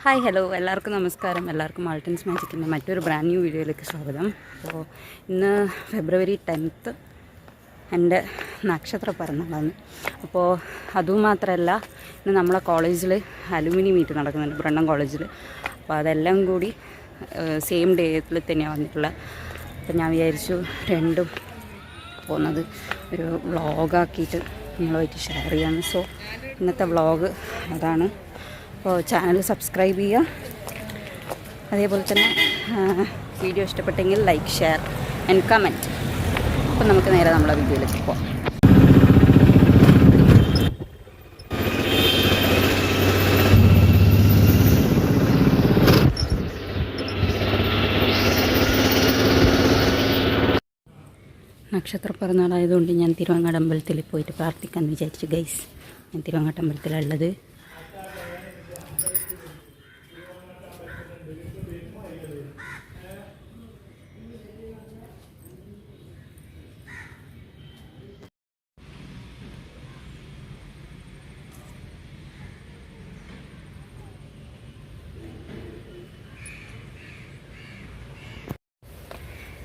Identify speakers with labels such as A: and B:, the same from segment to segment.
A: Hi hello എല്ലാവർക്കും നമസ്കാരം. എല്ലാവർക്കും മാൾട്ടൻസ് മാജിക്കിൻ്റെ മറ്റൊരു ബ്രാൻഡ് ന്യൂ വീഡിയോയിലേക്ക് സ്വാഗതം. അപ്പോൾ ഇന്ന് ഫെബ്രുവരി 10 എൻ്റെ നക്ഷത്ര പിറന്നാളാണ്. അപ്പോൾ അതുമാത്രമല്ല, ഇന്ന് നമ്മളെ കോളേജിൽ അലുമിനി മീറ്റ് നടക്കുന്നുണ്ട്, ബ്രണ്ണൻ കോളേജിൽ. അപ്പോൾ അതെല്ലാം കൂടി സെയിം ഡേയിൽ തന്നെയാണ് വന്നിട്ടുള്ളത്. അപ്പോൾ ഞാൻ വിചാരിച്ചു രണ്ടും പോകുന്നത് ഒരു വ്ളോഗാക്കിയിട്ട് നിങ്ങളുമായിട്ട് ഷെയർ ചെയ്യാമെന്ന്. സോ ഇന്നത്തെ വ്ളോഗ് അതാണ്. അപ്പോൾ ചാനൽ സബ്സ്ക്രൈബ് ചെയ്യുക. അതേപോലെ തന്നെ വീഡിയോ ഇഷ്ടപ്പെട്ടെങ്കിൽ ലൈക്ക്, ഷെയർ ആൻഡ് കമൻറ്റ്. അപ്പോൾ നമുക്ക് നേരെ നമ്മളെ വീഡിയോയിലേക്ക് പോകാം. നക്ഷത്ര പിറന്നാളായതുകൊണ്ട് ഞാൻ തിരുവങ്ങാട് അമ്പലത്തിൽ പോയിട്ട് പ്രാർത്ഥിക്കാമെന്ന് വിചാരിച്ചു ഗൈസ്. ഞാൻ തിരുവങ്ങാട് അമ്പലത്തിലുള്ളത്.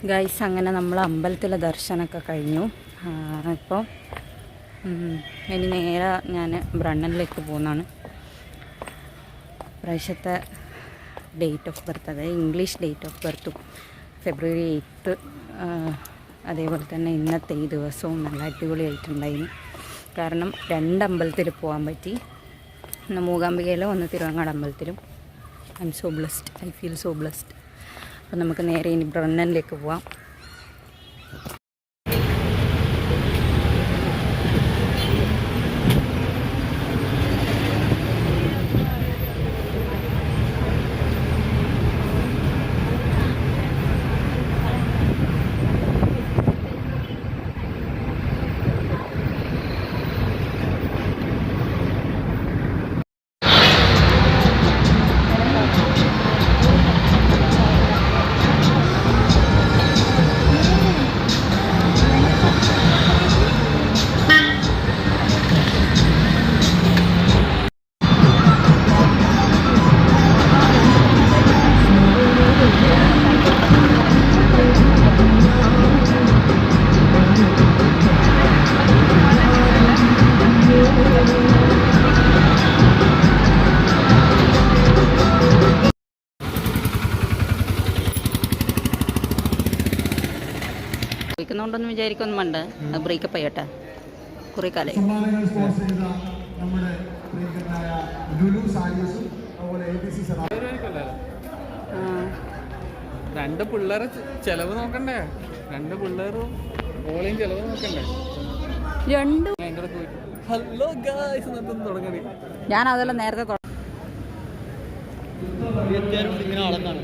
A: ഗൈസ്, അങ്ങനെ നമ്മൾ അമ്പലത്തിലെ ദർശനമൊക്കെ കഴിഞ്ഞു. ഇപ്പോൾ ഇനി നേരെ ഞാൻ ബ്രണ്ണനിലേക്ക് പോകുന്നതാണ്. പ്രാവശ്യത്തെ ഡേറ്റ് ഓഫ് ബർത്ത്, അതായത് ഇംഗ്ലീഷ് ഡേറ്റ് ഓഫ് ബർത്തും ഫെബ്രുവരി 8. അതേപോലെ തന്നെ ഇന്നത്തെ ഈ ദിവസവും നല്ല അടിപൊളിയായിട്ടുണ്ടായിരുന്നു. കാരണം 2 അമ്പലത്തിൽ പോകാൻ പറ്റി. ഒന്ന് മൂകാംബികയിലും ഒന്ന് തിരുവങ്ങാട് അമ്പലത്തിലും. I am so blessed, I feel so blessed. അപ്പോൾ നമുക്ക് നേരെ ഇനി ബ്രണ്ണനിലേക്ക് പോവാം. ൊന്നും വിചാരിക്കൊന്നും വേണ്ട, ബ്രേക്കപ്പ് ചെയ്യട്ടെ. കുറെ കാലം
B: രണ്ട് പിള്ളേരെ ചെലവ് നോക്കണ്ടേ, 2 പിള്ളേരും ഓളെയും ചെലവ് നോക്കണ്ടേ. ഹലോ ഗായ്സ്, തുടങ്ങണേ.
A: ഞാൻ അതെല്ലാം നേരത്തെ
B: ഇങ്ങനെ ആളെന്നാണ്